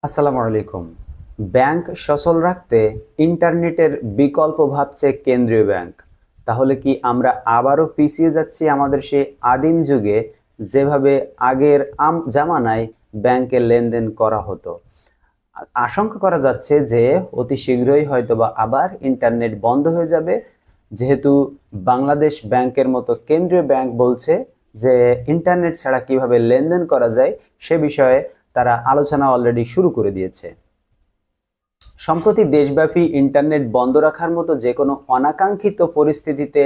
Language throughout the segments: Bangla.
আসসালামু আলাইকুম। ব্যাংক সচল রাখতে ইন্টারনেটের বিকল্প ভাবছে কেন্দ্রীয় ব্যাংক। তাহলে কি আমরা আবারও পিছিয়ে যাচ্ছি আমাদের সেই আদিম যুগে, যেভাবে আগের জামানায় ব্যাংকে লেনদেন করা হতো? আশঙ্কা করা যাচ্ছে যে অতি শীঘ্রই হয়তোবা আবার ইন্টারনেট বন্ধ হয়ে যাবে, যেহেতু বাংলাদেশ ব্যাংকের মতো কেন্দ্রীয় ব্যাংক বলছে যে ইন্টারনেট ছাড়া কিভাবে লেনদেন করা যায় সে বিষয়ে তারা আলোচনা অলরেডি শুরু করে দিয়েছে। সম্প্রতি দেশব্যাপী ইন্টারনেট বন্ধ রাখার মতো যে কোনো অনাকাঙ্ক্ষিত পরিস্থিতিতে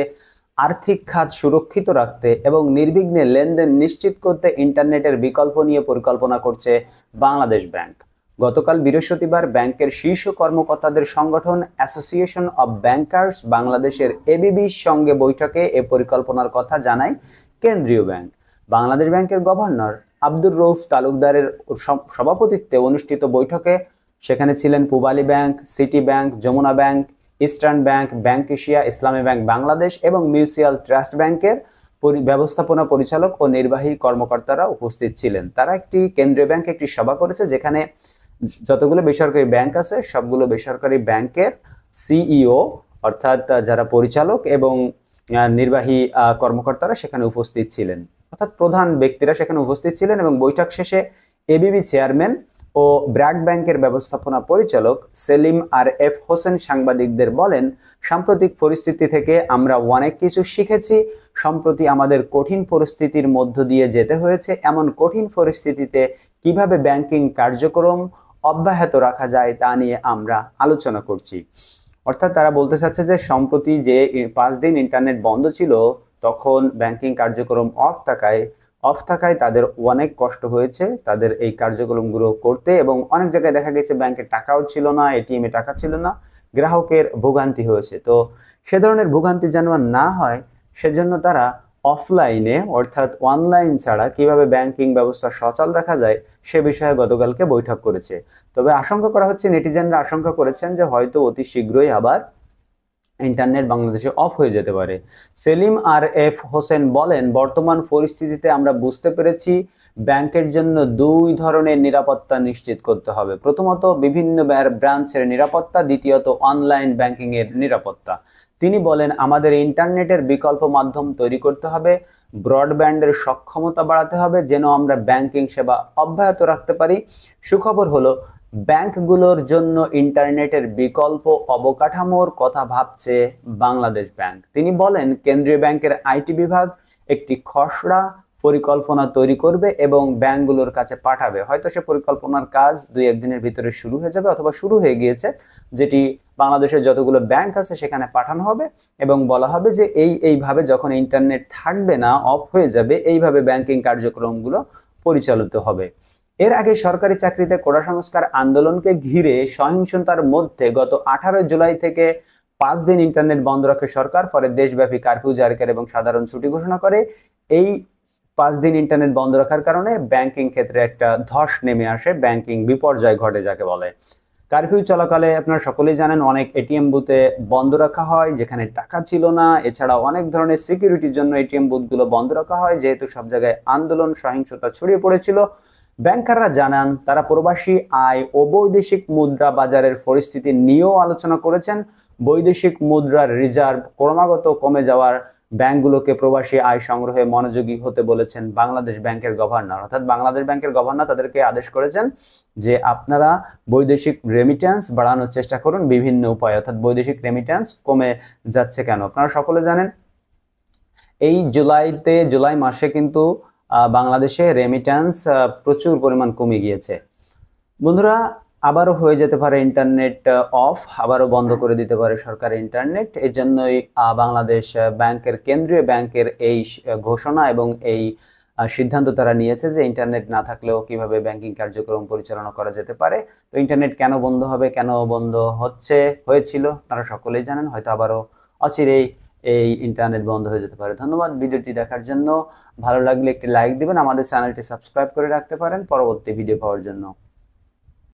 আর্থিক খাত সুরক্ষিত রাখতে এবং নির্বিঘ্নে লেনদেন নিশ্চিত করতে ইন্টারনেটের বিকল্প নিয়ে পরিকল্পনা করছে বাংলাদেশ ব্যাংক। গতকাল বৃহস্পতিবার ব্যাংকের শীর্ষ কর্মকর্তাদের সংগঠন অ্যাসোসিয়েশন অব ব্যাংকার্স বাংলাদেশের এবিবির সঙ্গে বৈঠকে এ পরিকল্পনার কথা জানায় কেন্দ্রীয় ব্যাংক। বাংলাদেশ ব্যাংকের গভর্নর আব্দুর রউফ তালুকদারের সভাপতিত্বে অনুষ্ঠিত বৈঠকে সেখানে ছিলেন Pubali Bank, City Bank, Jamuna Bank, Eastern Bank, Bank Asia, Islami Bank Bangladesh এবং মিউচুয়াল ট্রাস্ট ব্যাংকের ব্যবস্থাপনা পরিচালক ও নির্বাহী কর্মকর্তারা উপস্থিত ছিলেন। তারা কেন্দ্রীয় ব্যাংকে একটি সভা করেছে, যেখানে যতগুলো বেসরকারি ব্যাংক আছে সবগুলো বেসরকারি ব্যাংকের সিইও অর্থাৎ যারা পরিচালক এবং নির্বাহী কর্মকর্তারা সেখানে উপস্থিত ছিলেন, অর্থাৎ প্রধান ব্যক্তিরা সেখানে উপস্থিত ছিলেন। এবং বৈঠক শেষে এবিবি চেয়ারম্যান ও ব্র্যাক ব্যাংকের ব্যবস্থাপনা পরিচালক সেলিম আর এফ হোসেন সাংবাদিকদের বলেন, সাম্প্রতিক পরিস্থিতি থেকে আমরা অনেক কিছু শিখেছি। সম্প্রতি আমাদের কঠিন পরিস্থিতির মধ্য দিয়ে যেতে হয়েছে। এমন কঠিন পরিস্থিতিতে কিভাবে ব্যাংকিং কার্যক্রম অব্যাহত রাখা যায় তা নিয়ে আমরা আলোচনা করছি। অর্থাৎ তারা বলতে চাচ্ছে যে সম্প্রতি যে 5 দিন ইন্টারনেট বন্ধ ছিল, তখন ব্যাংকিং কার্যক্রম অফ থাকায় তাদের অনেক কষ্ট হয়েছে তাদের এই কার্যক্রমগুলো করতে, এবং অনেক জায়গায় দেখা গেছে ব্যাংকে টাকাও ছিল না, এটিএম এ টাকা ছিল না, গ্রাহকের ভোগান্তি হয়েছে। তো সে ধরনের ভোগান্তি যেন না হয় সেজন্য তারা অফলাইনে অর্থাৎ অনলাইন ছাড়া কিভাবে ব্যাংকিং ব্যবস্থা সচল রাখা যায় সে বিষয়ে গতকালকে বৈঠক করেছে। তবে আশঙ্কা করা হচ্ছে, নেটিজেনরা আশঙ্কা করেছেন যে হয়তো অতি শীঘ্রই আবার ইন্টারনেট বাংলাদেশে অফ হয়ে যেতে পারে। সেলিম আর এফ হোসেন বলেন, বর্তমান পরিস্থিতিতে আমরা বুঝতে পেরেছি ব্যাংকের জন্য 2 ধরনের নিরাপত্তা নিশ্চিত করতে হবে। প্রথমত বিভিন্ন ব্রাঞ্চের নিরাপত্তা, দ্বিতীয়ত অনলাইন ব্যাংকিং এর নিরাপত্তা। তিনি বলেন, আমাদের ইন্টারনেটের বিকল্প মাধ্যম তৈরি করতে হবে, ব্রডব্যান্ডের সক্ষমতা বাড়াতে হবে যেন আমরা ব্যাংকিং সেবা অব্যাহত রাখতে পারি। সুখবর হলো ব্যাংকগুলোর জন্য ইন্টারনেটের বিকল্প অবকাঠামোর কথা ভাবছে বাংলাদেশ ব্যাংক। তিনি বলেন, কেন্দ্রীয় ব্যাংকের আইটি বিভাগ একটি খসড়া পরিকল্পনা তৈরি করবে এবং ব্যাংকগুলোর কাছে পাঠাবে। হয়তো সে পরিকল্পনার কাজ 2-1 দিনের ভিতরে শুরু হয়ে যাবে অথবা শুরু হয়ে গিয়েছে, যেটি বাংলাদেশের যতগুলো ব্যাংক আছে সেখানে পাঠানো হবে এবং বলা হবে যে এইভাবে যখন ইন্টারনেট থাকবে না, অফ হয়ে যাবে, এইভাবে ব্যাংকিং কার্যক্রমগুলো পরিচালিত হবে। এর আগে সরকারি চাকরিতে কোটা সংস্কার আন্দোলনকে ঘিরে সহিংসতার মধ্যে গত 18 জুলাই থেকে 5 দিন ইন্টারনেট বন্ধ রাখে সরকার। পরে দেশব্যাপী কারফিউ জারি করে এবং সাধারণ ছুটি ঘোষণা করে। এই 5 দিন ইন্টারনেট বন্ধ রাখার কারণে ব্যাংকিং ক্ষেত্রে একটা ধস নেমে আসে, ব্যাংকিং বিপর্যয় ঘটে যাকে বলে। কারফিউ চলাকালে আপনারা সকলেই জানেন অনেক এটিএম বুথে বন্ধ রাখা হয় যেখানে টাকা ছিল না। এছাড়া অনেক ধরনের সিকিউরিটির জন্য এটিএম বুথগুলো বন্ধ রাখা হয়, যেহেতু সব জায়গায় আন্দোলন সহিংসতা ছড়িয়ে পড়েছিল। ব্যাংকাররা জানান তারা প্রবাসী আয় ও বৈদেশিক মুদ্রা বাজারের পরিস্থিতি নিয়েও আলোচনা করেছেন। বৈদেশিক মুদ্রার রিজার্ভ ক্রমাগত কমে যাওয়ার ব্যাংকগুলোকে প্রবাসী আয় সংগ্রহে মনোযোগী হতে বলেছেন বাংলাদেশ ব্যাংকের গভর্নর। অর্থাৎ বাংলাদেশ ব্যাংকের গভর্নর তাদেরকে আদেশ করেছেন যে আপনারা বৈদেশিক রেমিট্যান্স বাড়ানোর চেষ্টা করুন বিভিন্ন উপায়ে। অর্থাৎ বৈদেশিক রেমিট্যান্স কমে যাচ্ছে কেন? আপনারা সকলে জানেন এই জুলাই মাসে কিন্তু বাংলাদেশে রেমিট্যান্স প্রচুর পরিমাণ কমে গিয়েছে। বন্ধুরা, আবারও হয়ে যেতে পারে ইন্টারনেট অফ, আবারও বন্ধ করে দিতে পারে সরকার ইন্টারনেট। এই জন্যই বাংলাদেশ ব্যাংকের কেন্দ্রীয় ব্যাংকের এই ঘোষণা এবং এই সিদ্ধান্ত তারা নিয়েছে যে ইন্টারনেট না থাকলেও কিভাবে ব্যাংকিং কার্যক্রম পরিচালনা করা যেতে পারে। তো ইন্টারনেট কেন বন্ধ হবে, কেন বন্ধ হয়েছিল তারা সকলেই জানেন। হয়তো আবারও অচিরেই এই ইন্টারনেট বন্ধ হয়ে যেতে পারে। ধন্যবাদ ভিডিওটি দেখার জন্য। ভালো লাগলে একটি লাইক দিবেন, আমাদের চ্যানেলটি সাবস্ক্রাইব করে রাখতে পারেন পরবর্তী ভিডিও পাওয়ার জন্য।